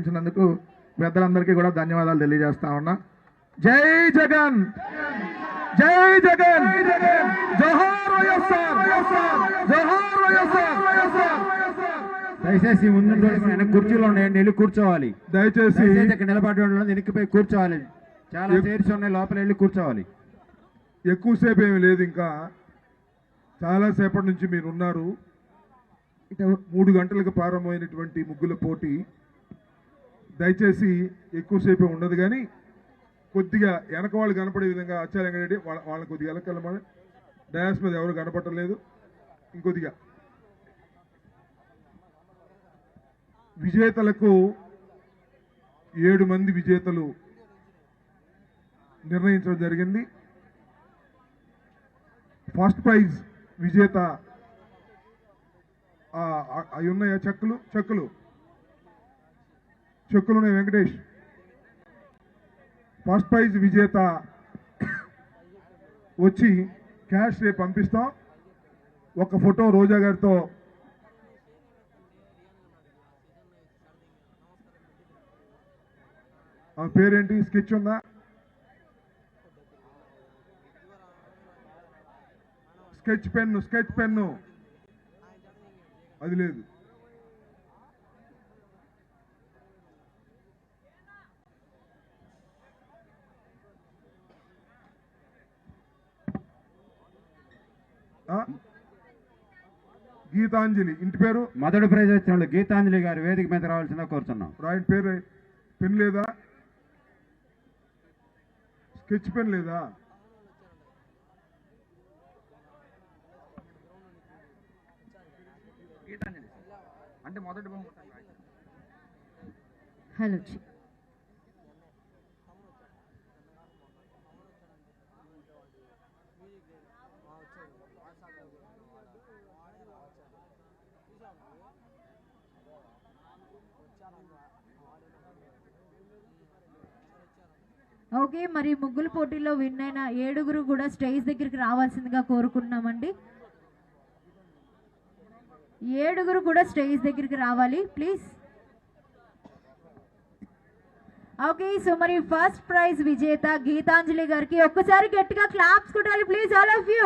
ఆశీర్వదించినందుకు పెద్దలందరికీ కూడా ధన్యవాదాలు తెలియజేస్తా ఉన్నా. జై జగన్, జై జగన్, జోహార్ వైఎస్ఆర్, జోహార్ వైఎస్ఆర్. దయచేసి ముందు వెనక్కి కుర్చీలో ఉన్నాయండి, వెళ్ళి కూర్చోవాలి. దయచేసి ఇక్కడ నిలబడి ఉండడం వెనక్కిపోయి కూర్చోవాలి. చాలా చైర్స్ ఉన్నాయి, లోపల వెళ్ళి కూర్చోవాలి. ఎక్కువసేపు ఏమి లేదు, ఇంకా చాలాసేపటి నుంచి మీరు ఉన్నారు. 3 గంటలకు ప్రారంభమైనటువంటి ముగ్గుల పోటీ దయచేసి ఎక్కువసేపు ఉండదు, కానీ కొద్దిగా వెనక వాళ్ళు కనపడే విధంగా ఆచార్యంగారెడ్డి వాళ్ళని కొద్దిగా వెనకాలమని. డయాస్ మీద ఎవరు కనపడలేదు. ఇంకొద్దిగా విజేతలకు 7 మంది విజేతలు నిర్ణయించడం జరిగింది. ఫస్ట్ ప్రైజ్ విజేత అవి ఉన్నాయా? చెక్కులున్నాయి వెంకటేష్. ఫస్ట్ ప్రైజ్ విజేత వచ్చి క్యాష్ రేపు పంపిస్తాం. ఒక ఫోటో రోజా గారితో ఆ పేరేంటి? స్కెచ్ ఉందా? స్కెచ్ పెన్ను అది లేదు. గీతాంజలి ఇంటి పేరు. మొదటి ప్రైజ్ వచ్చిన వాళ్ళు గీతాంజలి గారు వేదిక మీద రావాల్సిందా కోరుతున్నాం. రాయని పేరు. పెన్ లేదా? స్కెచ్ పెన్ లేదా? అంటే మొదటి హలో. ఓకే, మరి ముగ్గుల పోటీలో విన్ అయిన 7 కూడా స్టేజ్ దగ్గరికి రావాల్సిందిగా కోరుకుంటున్నామండి. 7 కూడా స్టేజ్ దగ్గరికి రావాలి ప్లీజ్. ఓకే, సో మరి ఫస్ట్ ప్రైజ్ విజేత గీతాంజలి గారికి ఒక్కసారి గట్టిగా క్లాప్స్ కొట్టాలి please all of you.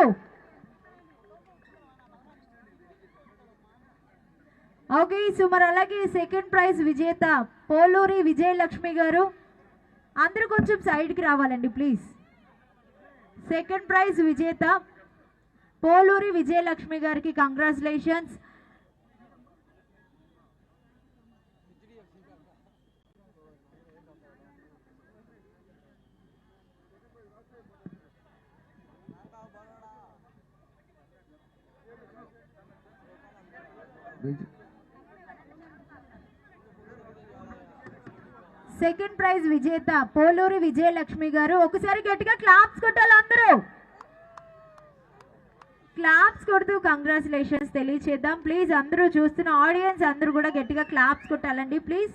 Okay, so మరి అలాగే సెకండ్ ప్రైజ్ విజేత పోలూరి విజయలక్ష్మి గారు, అందరూ కొంచెం సైడ్కి రావాలండి ప్లీజ్. సెకండ్ ప్రైజ్ విజేత పోలూరి విజయలక్ష్మి గారికి కంగ్రాచులేషన్స్. సెకండ్ ప్రైజ్ విజేత పోలూరి విజయలక్ష్మి గారు, ఒకసారి గట్టిగా క్లాప్స్ కొట్టాలి అందరూ. క్లాప్స్ కొడుతూ కంగ్రాచులేషన్స్ తెలియచేద్దాం ప్లీజ్. అందరూ చూస్తున్న ఆడియన్స్ అందరూ కూడా గట్టిగా క్లాప్స్ కొట్టాలండి ప్లీజ్.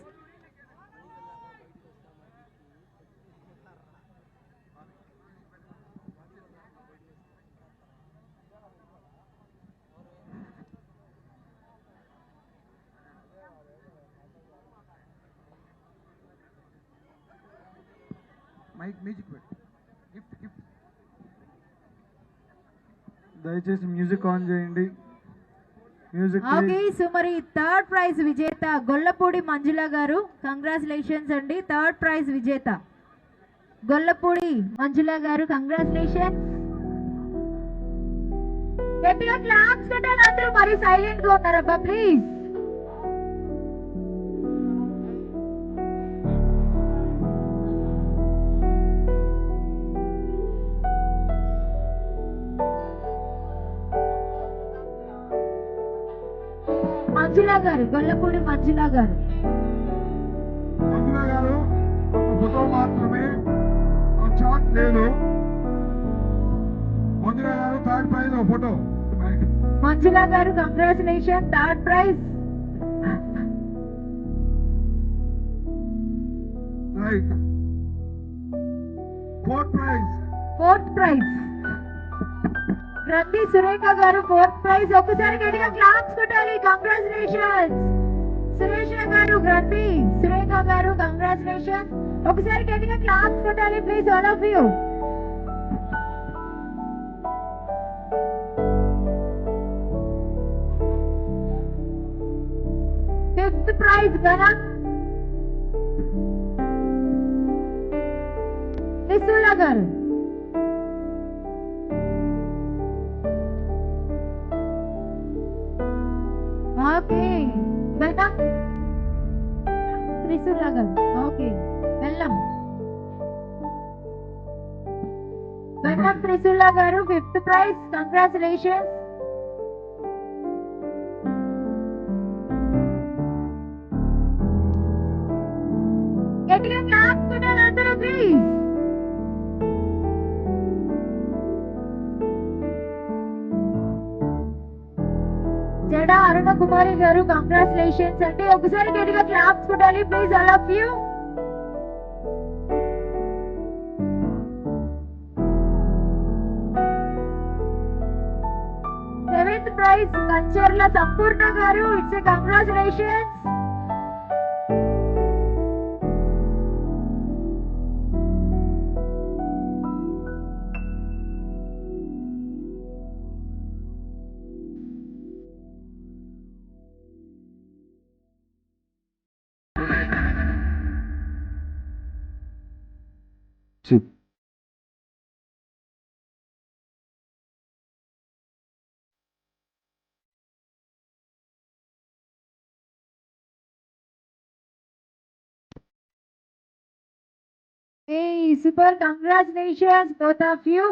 మ్యూజిక్ పెట్టు. గిఫ్ట్ దయచేసి మ్యూజిక్ ఆన్ చేయండి. ఓకే, సో మరి థర్డ్ ప్రైజ్ విజేత గొల్లపూడి మంజుల గారు, కంగ్రాచులేషన్స్ అండి. థర్డ్ ప్రైజ్ విజేత గొల్లపూడి మంజుల గారు, కంగ్రాచులేషన్స్. గట్టిగా క్లాప్స్ కొట్టాలి అందరూ. మరి సైలెంట్ గా ఉన్నారబ్బా ప్లీజ్. మంజుల గారు, గొల్లపూడి మంజుల గారు. మంజుల గారు ఒక ఫోటో మాత్రమే, ఆ చాట్ లేదు. మంజుల గారు థర్డ్ ప్రైజ్ ఒక ఫోటో. మంజుల గారు congratulation, third prize. Right. Fourth prize రండి సురేఖ గారు, ఫోర్త్ ప్రైజ్. ఒకసారి గట్టిగా క్లాప్స్ కొట్టాలి. కంగ్రాచులేషన్స్ సురేష గారు. రండి సురేఖ గారు. కంగ్రాచులేషన్. ఒకసారి గట్టిగా క్లాప్స్ కొట్టాలి please all of you. Fifth prize Gana Trishula గారు. ఓకే వెల్కమ్ త్రిశూల గారు. ఓకే వెల్కమ్ వెల్కమ్ త్రిశూల గారు. Fifth prize congratulations. గట్టిగా క్లాప్స్ కొట్టాలి అందరూ ప్లీజ్. జడ అరుణ కుమారి గారు కంగ్రాచులేషన్స్ అండి. ఒకసారి గట్టిగా క్లాప్స్ కొట్టాలి please all of you. Seventh prize Kancharla Sampurna గారు. It's a congratulations. Super congratulations both of you.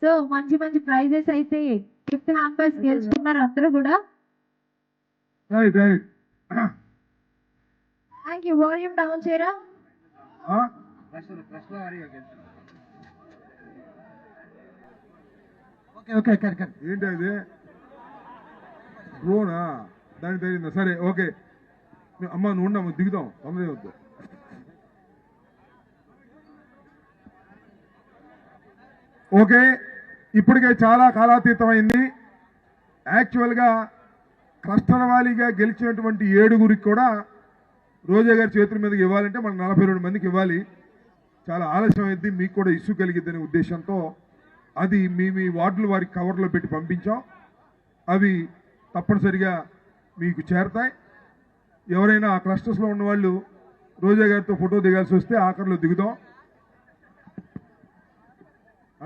So మంచి మంచి ప్రైజెస్ అయితే ఫిఫ్త్ మెంబర్స్ గెలుచుకున్నారు అందరూ కూడా. Right right. Thank you. Volume down చేయరా. Okay okay correct. ఏంటి అది డ్రోనా? దానికి తగిలిందా? సరే ఓకే అమ్మ నువ్వు ఉండమ్మ, దిగుదాం తొందరగా వద్దు. ఓకే ఇప్పటికే చాలా కాలాతీతమైంది. యాక్చువల్గా క్లస్టర్ వాలీగా గెలిచినటువంటి 7గురికి కూడా రోజా గారి చేతుల మీదకి ఇవ్వాలంటే మనం 42 మందికి ఇవ్వాలి. చాలా ఆలస్యం అయింది, మీకు కూడా ఇష్యూ కలిగిద్దనే ఉద్దేశంతో అది మీ మీ వార్డులు వారికి కవర్లో పెట్టి పంపించాం. అవి తప్పనిసరిగా మీకు చేరతాయి. ఎవరైనా ఆ క్లస్టర్స్లో ఉన్నవాళ్ళు రోజా గారితో ఫోటో దిగాల్సి వస్తే ఆఖరిలో దిగుదాం,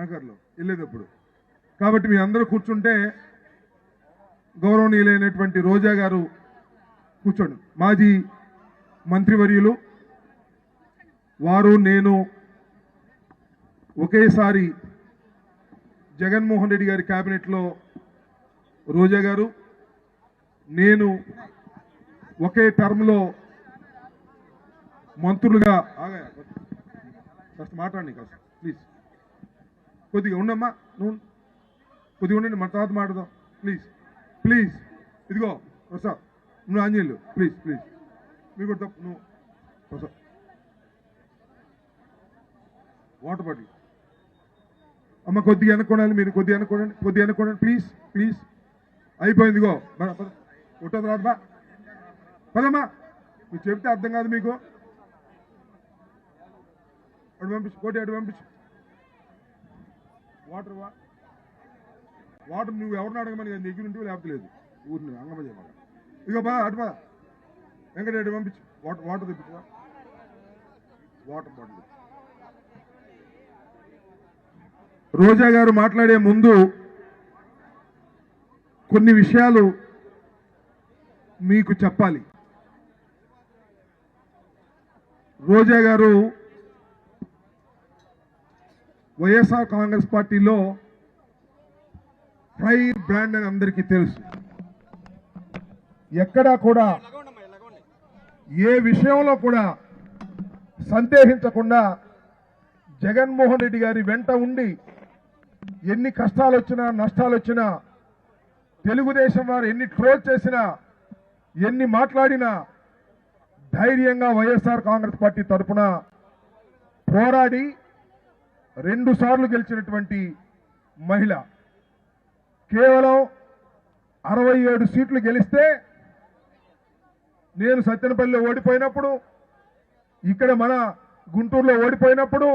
ఆఖరిలో వెళ్ళేటప్పుడు. కాబట్టి మీ అందరూ కూర్చుంటే గౌరవనీయులైనటువంటి రోజా గారు కూర్చోండి. మాజీ మంత్రివర్యులు వారు నేను ఒకేసారి జగన్మోహన్ రెడ్డి గారి క్యాబినెట్లో రోజా గారు నేను ఒకే టర్మ్లో మంత్రులుగా కాస్త మాట్లాడండి కాస్త ప్లీజ్. కొద్దిగా ఉండమ్మా, నువ్వు కొద్దిగా ఉండండి, మన తర్వాత మాట్లాడదాం ప్లీజ్ ప్లీజ్. ఇదిగో ప్రసాద్ నువ్వు ఆంజనేయులు ప్లీజ్ ప్లీజ్ మీకు కూడా తప్పు. నువ్వు ప్రసాద్ వాటర్ బాటిల్ అమ్మ కొద్దిగా అనుకోవాలి, మీరు కొద్దిగా అనుకోండి ప్లీజ్ ప్లీజ్. అయిపోయింది ఇగో ఉంటుంది రాదు బా పదమ్మా. మీరు చెప్తే అర్థం కాదు మీకు. అటు పంపించు కోటి, అటు పంపించు. వాటర్ నువ్వు ఎవరిని అడగమని దగ్గర ఉంటే లేకపోతే లేదు ఊరిని అంగమ్మ చేయమని. ఇక బా అటు బా వెంకట అటు పంపించు. వాటర్ తెప్పించు, వాటర్ బాటిల్. రోజా గారు మాట్లాడే ముందు కొన్ని విషయాలు మీకు చెప్పాలి. రోజా గారు వైఎస్ఆర్ కాంగ్రెస్ పార్టీలో ఫైర్ బ్రాండ్ అని అందరికీ తెలుసు. ఎక్కడా కూడా ఏ విషయంలో కూడా సందేహించకుండా జగన్మోహన్ రెడ్డి గారి వెంట ఉండి ఎన్ని కష్టాలు వచ్చినా నష్టాలు వచ్చినా, తెలుగుదేశం వారు ఎన్ని ట్రోల్ చేసినా, ఎన్ని మాట్లాడినా ధైర్యంగా వైఎస్ఆర్ కాంగ్రెస్ పార్టీ తరఫున పోరాడి 2 సార్లు గెలిచినటువంటి మహిళ. కేవలం 67 సీట్లు గెలిస్తే నేను సత్తెనపల్లిలో ఓడిపోయినప్పుడు ఇక్కడ మన గుంటూరులో ఓడిపోయినప్పుడు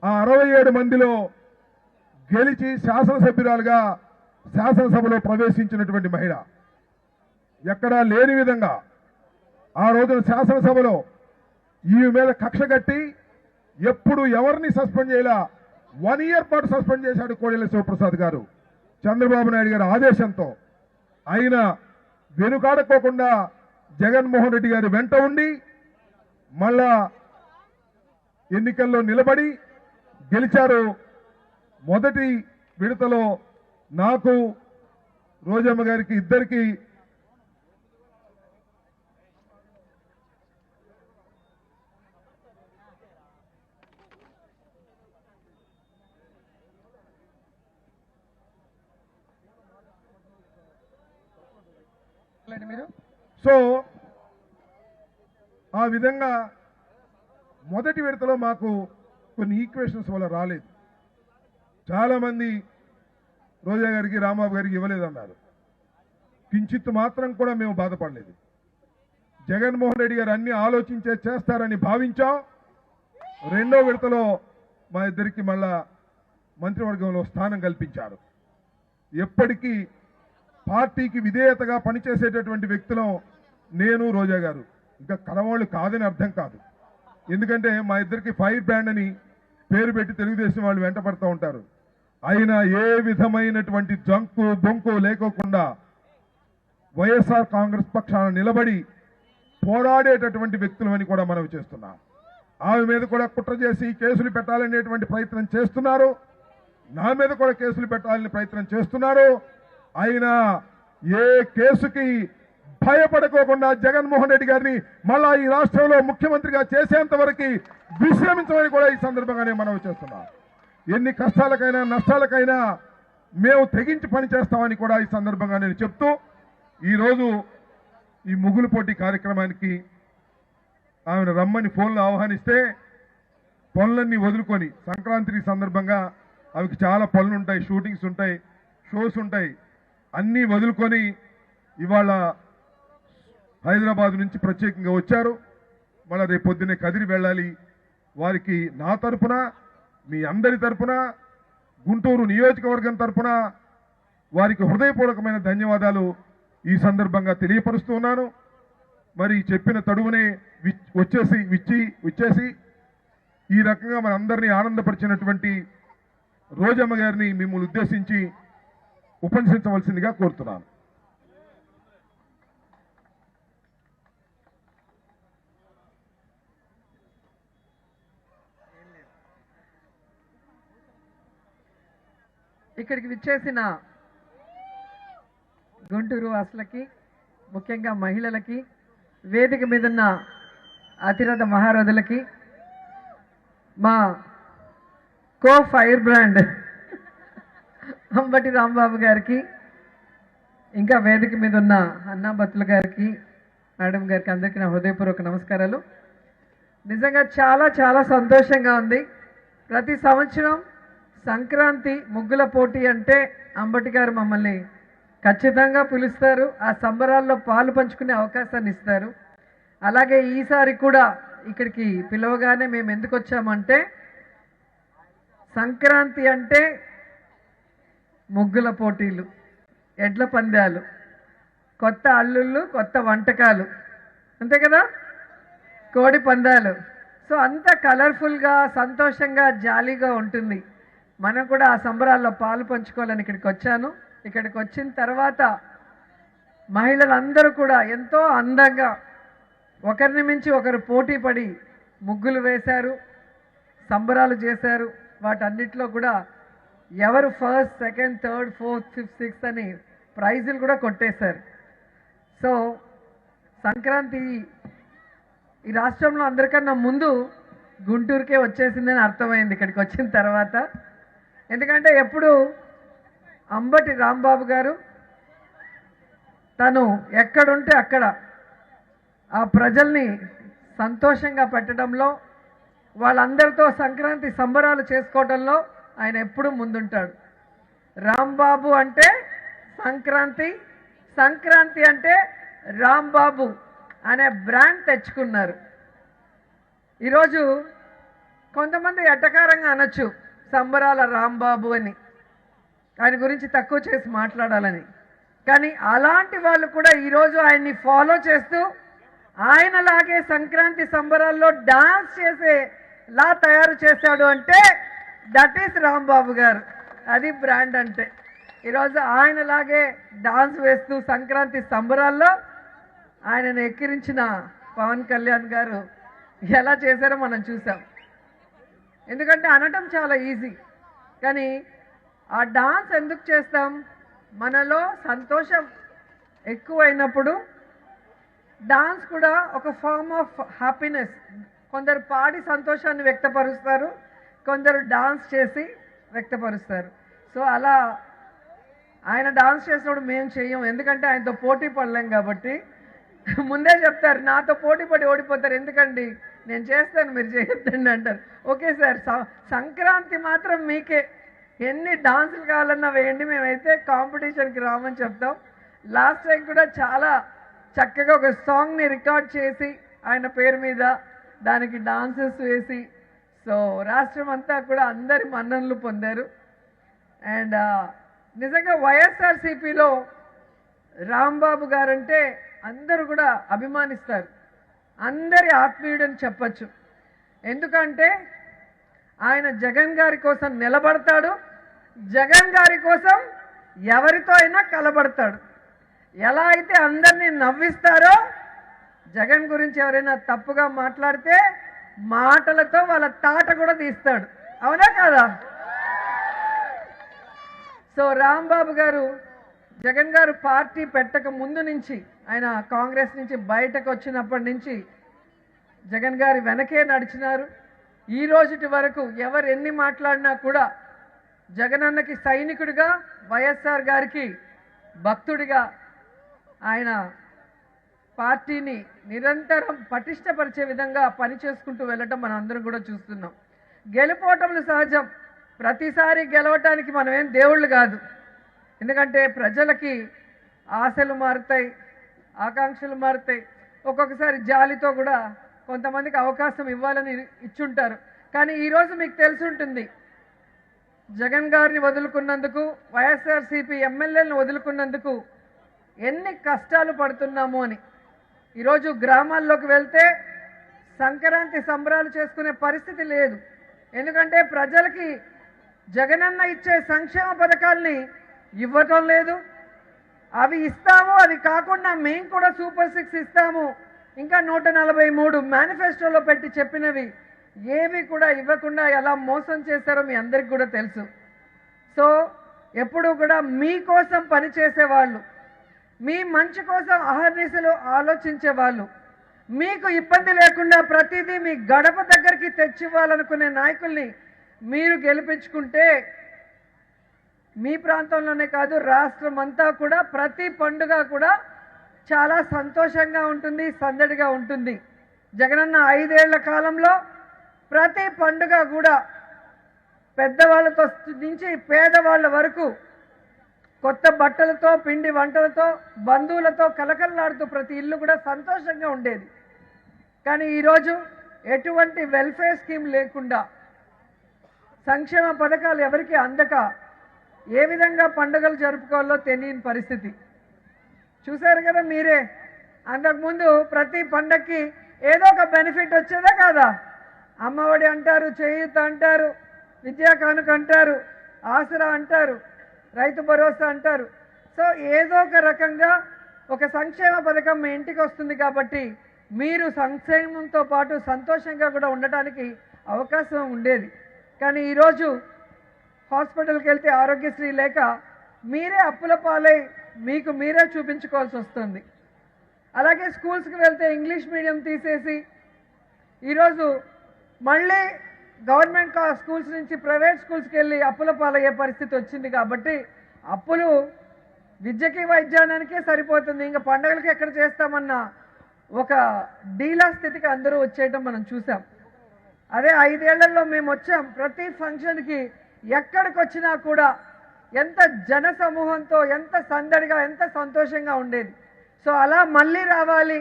ఆ 67 మందిలో గెలిచి శాసనసభ్యురాలుగా శాసనసభలో ప్రవేశించినటువంటి మహిళ. ఎక్కడా లేని విధంగా ఆ రోజున శాసనసభలో ఈమె మీద కక్ష కట్టి ఎప్పుడు ఎవరిని సస్పెండ్ చేయాలా 1 ఇయర్ పాటు సస్పెండ్ చేశాడు కోడెల శివప్రసాద్ గారు చంద్రబాబు నాయుడు గారి ఆదేశంతో. ఆయన వెనుకాడకోకుండా జగన్మోహన్ రెడ్డి గారి వెంట ఉండి మళ్ళా ఎన్నికల్లో నిలబడి గెలిచారు. మొదటి విడతలో నాకు రోజమ్మ గారికి ఇద్దరికి మీరు సో ఆ విధంగా మొదటి విడతలో మాకు కొన్ని ఈక్వేషన్స్ వల్ల రాలేదు. చాలామంది రోజా గారికి రాంబాబు గారికి ఇవ్వలేదన్నారు. కించిత్తు మాత్రం కూడా మేము బాధపడలేదు. జగన్మోహన్ రెడ్డి గారు అన్ని ఆలోచించే చేస్తారని భావించాం. రెండో విడతలో మా ఇద్దరికి మళ్ళా మంత్రివర్గంలో స్థానం కల్పించారు. ఎప్పటికీ పార్టీకి విధేయతగా పనిచేసేటటువంటి వ్యక్తులం నేను రోజా గారు. ఇంకా కలవాళ్ళు కాదని అర్థం కాదు. ఎందుకంటే మా ఇద్దరికి ఫైర్ బ్రాండ్ అని పేరు పెట్టి తెలుగుదేశం వాళ్ళు వెంట పడుతూ ఉంటారు. అయినా ఏ విధమైనటువంటి జంకు బొంకు లేకోకుండా వైఎస్ఆర్ కాంగ్రెస్ పక్షాన నిలబడి పోరాడేటటువంటి వ్యక్తులమని కూడా మనవి చేస్తున్నాం. ఆమె మీద కూడా కుట్ర చేసి కేసులు పెట్టాలనేటువంటి ప్రయత్నం చేస్తున్నారు. నా మీద కూడా కేసులు పెట్టాలని ప్రయత్నం చేస్తున్నారు. అయినా ఏ కేసుకి భయపడుకోకుండా జగన్మోహన్ రెడ్డి గారిని మళ్ళా ఈ రాష్ట్రంలో ముఖ్యమంత్రిగా చేసేంత వరకు విశ్రమించమని కూడా ఈ సందర్భంగానే మనవి చేస్తున్నాం. ఎన్ని కష్టాలకైనా నష్టాలకైనా మేము తెగించి పనిచేస్తామని కూడా ఈ సందర్భంగా నేను చెప్తూ ఈరోజు ఈ ముగ్గులు పోటీ కార్యక్రమానికి ఆమెను రమ్మని ఫోన్లో ఆహ్వానిస్తే పనులన్నీ వదులుకొని సంక్రాంతి సందర్భంగా ఆమెకి చాలా పనులు ఉంటాయి, షూటింగ్స్ ఉంటాయి, షోస్ ఉంటాయి, అన్నీ వదులుకొని ఇవాళ హైదరాబాద్ నుంచి ప్రత్యేకంగా వచ్చారు. మళ్ళీ రేపు పొద్దున్నే కదిరి వెళ్ళాలి. వారికి నా తరపున మీ అందరి తరపున గుంటూరు నియోజకవర్గం తరపున వారికి హృదయపూర్వకమైన ధన్యవాదాలు ఈ సందర్భంగా తెలియపరుస్తూ ఉన్నాను. మరి చెప్పిన తడువునే వచ్చేసి ఈ రకంగా మన అందరినీ ఆనందపరిచినటువంటి రోజమ్మ గారిని మిమ్మల్ని ఉద్దేశించి ఉపన్యసించవలసిందిగా కోరుతున్నాను. ఇక్కడికి విచ్చేసిన గుంటూరు వాసులకి, ముఖ్యంగా మహిళలకి, వేదిక మీదున్న అతిరథ మహారథులకి, మా కో ఫైర్ బ్రాండ్ అంబటి రాంబాబు గారికి, ఇంకా వేదిక మీద ఉన్న అన్నాబత్తుల గారికి, మేడం గారికి, అందరికీ నా హృదయపూర్వక నమస్కారాలు. నిజంగా చాలా చాలా సంతోషంగా ఉంది. ప్రతి సంవత్సరం సంక్రాంతి ముగ్గుల పోటీ అంటే అంబటి గారు మమ్మల్ని ఖచ్చితంగా పిలుస్తారు, ఆ సంబరాల్లో పాలు పంచుకునే అవకాశాన్ని ఇస్తారు. అలాగే ఈసారి కూడా ఇక్కడికి పిలవగానే మేము ఎందుకు వచ్చామంటే సంక్రాంతి అంటే ముగ్గుల పోటీలు, ఎడ్ల పందాలు, కొత్త అల్లుళ్ళు, కొత్త వంటకాలు, అంతే కదా, కోడి పందాలు. సో అంత కలర్ఫుల్గా సంతోషంగా జాలీగా ఉంటుంది. మనం కూడా ఆ సంబరాల్లో పాలు పంచుకోవాలని ఇక్కడికి వచ్చాను. ఇక్కడికి వచ్చిన తర్వాత మహిళలందరూ కూడా ఎంతో అందంగా ఒకరిని మించి ఒకరు పోటీ పడి ముగ్గులు వేశారు, సంబరాలు చేశారు. వాటన్నిటిలో కూడా ఎవరు first, second, third, fourth, fifth, sixth అని ప్రైజులు కూడా కొట్టేశారు. సో సంక్రాంతి ఈ రాష్ట్రంలో అందరికన్నా ముందు గుంటూరుకే వచ్చేసిందని అర్థమైంది ఇక్కడికి వచ్చిన తర్వాత. ఎందుకంటే ఎప్పుడు అంబటి రాంబాబు గారు తను ఎక్కడుంటే అక్కడ ఆ ప్రజల్ని సంతోషంగా పెట్టడంలో, వాళ్ళందరితో సంక్రాంతి సంబరాలు చేసుకోవడంలో ఆయన ఎప్పుడూ ముందుంటాడు. రాంబాబు అంటే సంక్రాంతి, సంక్రాంతి అంటే రాంబాబు అనే బ్రాండ్ తెచ్చుకున్నారు. ఈరోజు కొంతమంది ఎట్టకారంగా అనొచ్చు సంబరాల రాంబాబు అని, ఆయన గురించి తక్కువ చేసి మాట్లాడాలని. కానీ అలాంటి వాళ్ళు కూడా ఈరోజు ఆయన్ని ఫాలో చేస్తూ ఆయనలాగే సంక్రాంతి సంబరాల్లో డాన్స్ చేసేలా తయారు చేశాడు అంటే దట్ ఈస్ రాంబాబు గారు. అది బ్రాండ్ అంటే. ఈరోజు ఆయనలాగే డాన్స్ వేస్తూ సంక్రాంతి సంబరాల్లో ఆయనను ఎక్కిరించిన పవన్ కళ్యాణ్ గారు ఎలా చేశారో మనం చూసాం. ఎందుకంటే అనటం చాలా ఈజీ, కానీ ఆ డాన్స్ ఎందుకు చేస్తాం? మనలో సంతోషం ఎక్కువైనప్పుడు డాన్స్ కూడా ఒక ఫార్మ్ ఆఫ్ హ్యాపీనెస్. కొందరు పాడి సంతోషాన్ని వ్యక్తపరుస్తారు, కొందరు డాన్స్ చేసి వ్యక్తపరుస్తారు. సో అలా ఆయన డాన్స్ చేసినప్పుడు మేము చెయ్యం, ఎందుకంటే ఆయనతో పోటీ పడలేం కాబట్టి. ముందే చెప్తారు, నాతో పోటీ పడి ఓడిపోతారు, ఎందుకండి నేను చేస్తాను మీరు చేయొద్దండి అంటారు. ఓకే సార్, సంక్రాంతి మాత్రం మీకే, ఎన్ని డాన్సులు కావాలన్నా వేయండి, మేమైతే కాంపిటీషన్కి రామని చెప్తాం. లాస్ట్ టైం కూడా చాలా చక్కగా ఒక సాంగ్ని రికార్డ్ చేసి ఆయన పేరు మీద దానికి డాన్సెస్ వేసి, సో రాష్ట్రం అంతా కూడా అందరి మన్ననలు పొందారు. అండ్ నిజంగా వైఎస్ఆర్సీపీలో రాంబాబు గారంటే అందరూ కూడా అభిమానిస్తారు, అందరి ఆత్మీయుడని చెప్పచ్చు. ఎందుకంటే ఆయన జగన్ గారి కోసం నిలబడతాడు, జగన్ గారి కోసం ఎవరితో అయినా కలబడతాడు. ఎలా అయితే అందరినీ నవ్విస్తారో, జగన్ గురించి ఎవరైనా తప్పుగా మాట్లాడితే మాటలతో వాళ్ళ తాట కూడా తీస్తాడు. అవునా కాదా? సో రాంబాబు గారు, జగన్ గారు పార్టీ పెట్టక ముందు నుంచి, ఆయన కాంగ్రెస్ నుంచి బయటకు వచ్చినప్పటి నుంచి జగన్ గారి వెనకే నడిచినారు. ఈ రోజుటి వరకు ఎవరు ఎన్ని మాట్లాడినా కూడా జగనన్నకి సైనికుడిగా, వైఎస్ఆర్ గారికి భక్తుడిగా ఆయన పార్టీని నిరంతరం పటిష్టపరిచే విధంగా పనిచేసుకుంటూ వెళ్ళటం మనం అందరం కూడా చూస్తున్నాం. గెలుపోవటంలో సహజం, ప్రతిసారి గెలవటానికి మనం ఏం దేవుళ్ళు కాదు. ఎందుకంటే ప్రజలకి ఆశలు మారుతాయి, ఆకాంక్షలు మారుతాయి. ఒక్కొక్కసారి జాలితో కూడా కొంతమందికి అవకాశం ఇవ్వాలని ఇచ్చుంటారు. కానీ ఈరోజు మీకు తెలిసి ఉంటుంది, జగన్ గారిని వదులుకున్నందుకు, వైఎస్ఆర్సీపీ ఎమ్మెల్యేలను వదులుకున్నందుకు ఎన్ని కష్టాలు పడుతున్నాము అని. ఈరోజు గ్రామాల్లోకి వెళ్తే సంక్రాంతి సంబరాలు చేసుకునే పరిస్థితి లేదు. ఎందుకంటే ప్రజలకి జగనన్న ఇచ్చే సంక్షేమ పథకాల్ని ఇవ్వటం లేదు. అవి ఇస్తాము, అవి కాకుండా మేము కూడా సూపర్ 6 ఇస్తాము, ఇంకా 143 మేనిఫెస్టోలో పెట్టి చెప్పినవి ఏవి కూడా ఇవ్వకుండా ఎలా మోసం చేశారో మీ అందరికి కూడా తెలుసు. సో ఎప్పుడూ కూడా మీకోసం పనిచేసేవాళ్ళు, మీ మంచి కోసం అహర్నిశలు ఆలోచించే వాళ్ళు, మీకు ఇబ్బంది లేకుండా ప్రతిదీ మీ గడప దగ్గరికి తెచ్చివ్వాలనుకునే నాయకుల్ని మీరు గెలిపించుకుంటే మీ ప్రాంతంలోనే కాదు రాష్ట్రం అంతా కూడా ప్రతి పండుగ కూడా చాలా సంతోషంగా ఉంటుంది, సందడిగా ఉంటుంది. జగనన్న 5 ఏళ్ల కాలంలో ప్రతి పండుగ కూడా పెద్దవాళ్ళతో నుంచి పేదవాళ్ళ వరకు కొత్త బట్టలతో, పిండి వంటలతో, బంధువులతో కలకలలాడుతూ ప్రతి ఇల్లు కూడా సంతోషంగా ఉండేది. కానీ ఈరోజు ఎటువంటి వెల్ఫేర్ స్కీమ్ లేకుండా, సంక్షేమ పథకాలు ఎవరికి అందక ఏ విధంగా పండుగలు జరుపుకోవాలో తెలియని పరిస్థితి చూశారు కదా మీరే. అంతకుముందు ప్రతి పండగకి ఏదో ఒక బెనిఫిట్ వచ్చేదా కాదా? అమ్మఒడి అంటారు, చేయూత అంటారు, విద్యా కానుక అంటారు, ఆసరా అంటారు, రైతు భరోసా అంటారు. సో ఏదో ఒక రకంగా ఒక సంక్షేమ పథకం మీ ఇంటికి వస్తుంది కాబట్టి మీరు సంక్షేమంతో పాటు సంతోషంగా కూడా ఉండటానికి అవకాశం ఉండేది. కానీ ఈరోజు హాస్పిటల్కి వెళ్తే ఆరోగ్యశ్రీ లేక మీరే అప్పుల పాలై మీకు మీరే చూపించుకోవాల్సి వస్తుంది. అలాగే స్కూల్స్కి వెళ్తే ఇంగ్లీష్ మీడియం తీసేసి ఈరోజు మళ్ళీ గవర్నమెంట్ స్కూల్స్ నుంచి ప్రైవేట్ స్కూల్స్కి వెళ్ళి అప్పుల పాలయ్యే పరిస్థితి వచ్చింది. కాబట్టి అప్పులు విద్యకి వైద్యానికే సరిపోతుంది, ఇంకా పండుగలకి ఎక్కడ చేస్తామన్న ఒక డీలా స్థితికి అందరూ వచ్చేయటం మనం చూసాం. అదే 5 ఏళ్లలో మేము వచ్చాం, ప్రతి ఫంక్షన్కి ఎక్కడికి వచ్చినా కూడా ఎంత జన సమూహంతో, ఎంత సందడిగా, ఎంత సంతోషంగా ఉండేది. సో అలా మళ్ళీ రావాలి,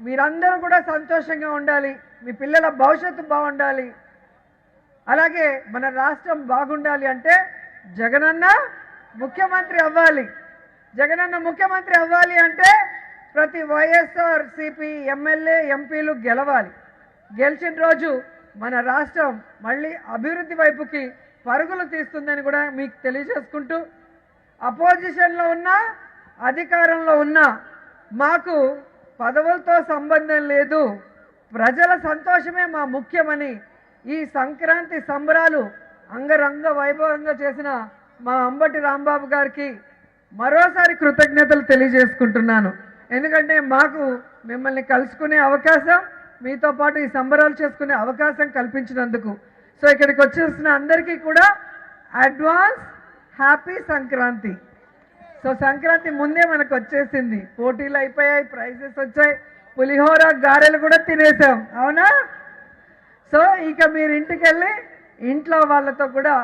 మీరందరూ కూడా సంతోషంగా ఉండాలి. మీ పిల్లల భవిష్యత్తు బాగుండాలి, అలాగే మన రాష్ట్రం బాగుండాలి అంటే జగనన్న ముఖ్యమంత్రి అవ్వాలి. జగనన్న ముఖ్యమంత్రి అవ్వాలి అంటే ప్రతి వైఎస్ఆర్సీపీ ఎమ్మెల్యే ఎంపీలు గెలవాలి. గెలిచిన రోజు మన రాష్ట్రం మళ్ళీ అభివృద్ధి వైపుకి పరుగులు తీస్తుందని కూడా మీకు తెలియజేసుకుంటూ, అపోజిషన్లో ఉన్నా అధికారంలో ఉన్నా మాకు పదవులతో సంబంధం లేదు, ప్రజల సంతోషమే మా ముఖ్యమని ఈ సంక్రాంతి సంబరాలు అంగరంగ వైభవంగా చేసిన మా అంబటి రాంబాబు గారికి మరోసారి కృతజ్ఞతలు తెలియజేసుకుంటున్నాను. ఎందుకంటే మాకు మిమ్మల్ని కలుసుకునే అవకాశం, మీతో పాటు ఈ సంబరాలు చేసుకునే అవకాశం కల్పించినందుకు. సో ఇక్కడికి వచ్చేసిన అందరికీ కూడా advance happy Sankranti. So Sankranti ముందే మనకు వచ్చేసింది, పోటీలు అయిపోయాయి, ప్రైజెస్ వచ్చాయి, పులిహోర గారెలు కూడా తినేసాం, అవునా? సో ఇక మీరు ఇంటికి వెళ్ళి ఇంట్లో వాళ్ళతో కూడా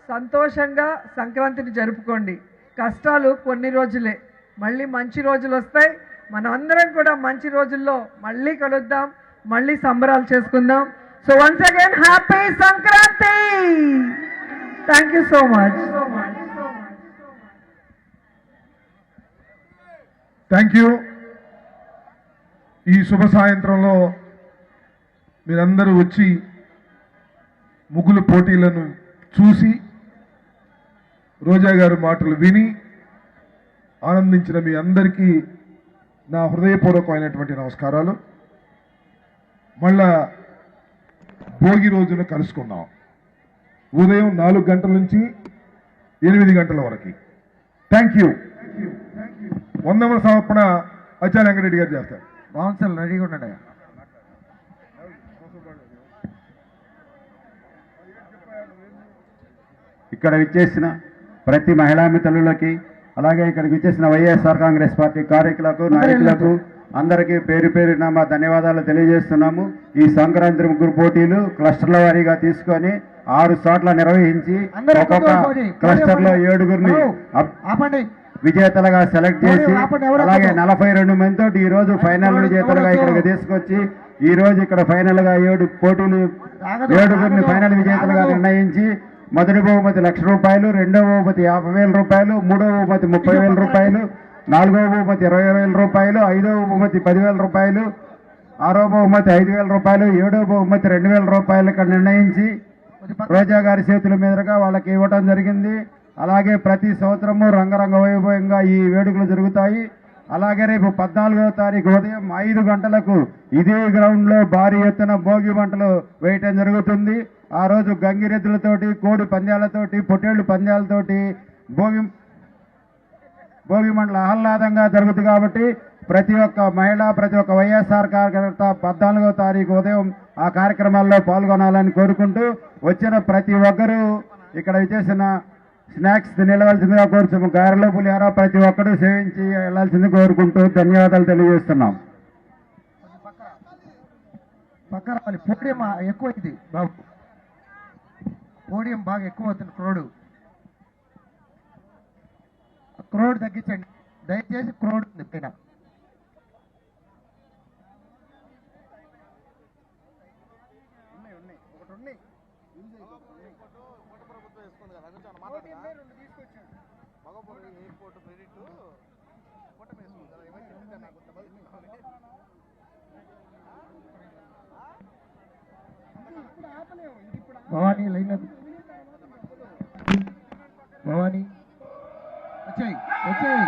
సంతోషంగా సంక్రాంతిని జరుపుకోండి. కష్టాలు కొన్ని రోజులే, మళ్ళీ మంచి రోజులు వస్తాయి. మనం అందరం కూడా మంచి రోజుల్లో మళ్ళీ కలుద్దాం, మళ్ళీ సంబరాలు చేసుకుందాం. So once again happy Sankranti. Thank you so much. Thank you. ఈ శుభ సాయంత్రంలో మీరందరూ వచ్చి ముగ్గుల పోటీలను చూసి రోజా గారి మాటలు విని ఆనందించిన మీ అందరికీ నా హృదయపూర్వకమైనటువంటి నమస్కారాలు. మళ్ళా భోగి రోజున కలుసుకుందాం, ఉదయం 4 గంటల నుంచి 8 గంటల వరకు. Thank you. 100వ సమర్పణ అచ్చాల వెంకటరెడ్డి గారు చేస్తారు. బాగుంది, రెడీగా ఉండండి. ఇక్కడ విచ్చేసిన ప్రతి మహిళా మిత్రులకి, అలాగే ఇక్కడికి విచ్చేసిన వైఎస్ఆర్ కాంగ్రెస్ పార్టీ కార్యకులకు, నాయకులకు అందరికీ పేరు పేరున మా ధన్యవాదాలు తెలియజేస్తున్నాము. ఈ సంక్రాంతి ముగ్గురు పోటీలు క్లస్టర్ల వారీగా తీసుకొని 6 చోట్ల నిర్వహించి ఒక్కొక్క క్లస్టర్ లో 7గురిని విజేతలుగా సెలెక్ట్ చేసి, అలాగే 42 మందితో ఈ రోజు ఫైనల్ విజేతలుగా ఇక్కడికి తీసుకొచ్చి, ఈ రోజు ఇక్కడ ఫైనల్ గా 7 పోటీలు 7గురిని ఫైనల్ విజేతలుగా నిర్ణయించి, మొదటి బహుమతి ₹1,00,000, రెండవ బహుమతి ₹50,000, మూడవ బహుమతి ₹30,000, నాలుగవ బహుమతి ₹20,000, ఐదవ బహుమతి ₹10,000, ఆరవ బహుమతి ₹5,000, ఏడవ బహుమతి ₹2,000 ఇక్కడ నిర్ణయించి రోజా గారి చేతుల మీదుగా వాళ్ళకి ఇవ్వటం జరిగింది. అలాగే ప్రతి సంవత్సరము రంగరంగ వైభవంగా ఈ వేడుకలు జరుగుతాయి. అలాగే రేపు 14వ తారీఖు ఉదయం 5 గంటలకు ఇదే గ్రౌండ్ లో భారీ ఎత్తున భోగి మంటలు వేయటం జరుగుతుంది. ఆ రోజు గంగిరెద్దులతోటి, కోడి పందాలతోటి, పొట్టేళ్లు పందాలతోటి భోగి మంటలు ఆహ్లాదంగా జరుగుతుంది. కాబట్టి ప్రతి ఒక్క మహిళ, ప్రతి ఒక్క వైఎస్ఆర్ కార్యకర్త 14వ తారీఖు ఉదయం ఆ కార్యక్రమాల్లో పాల్గొనాలని కోరుకుంటూ, వచ్చిన ప్రతి ఒక్కరూ ఇక్కడ చేసిన స్నాక్స్ నిలవలసిందిగా కోరుచుము. గారెలో పులిహార ప్రతి ఒక్కరూ సేవించి వెళ్లాల్సింది కోరుకుంటూ ధన్యవాదాలు తెలియజేస్తున్నాం. పక్క రావాలి, పోడియం ఎక్కువ అయింది బాబు, పోడియం బాగా ఎక్కువ అవుతుంది. క్రౌడ్ తగ్గించండి దయచేసి, క్రౌడ్ ఉంది పైన. భవానీ లైన్ భవానీ వచ్చాయి వచ్చాయి.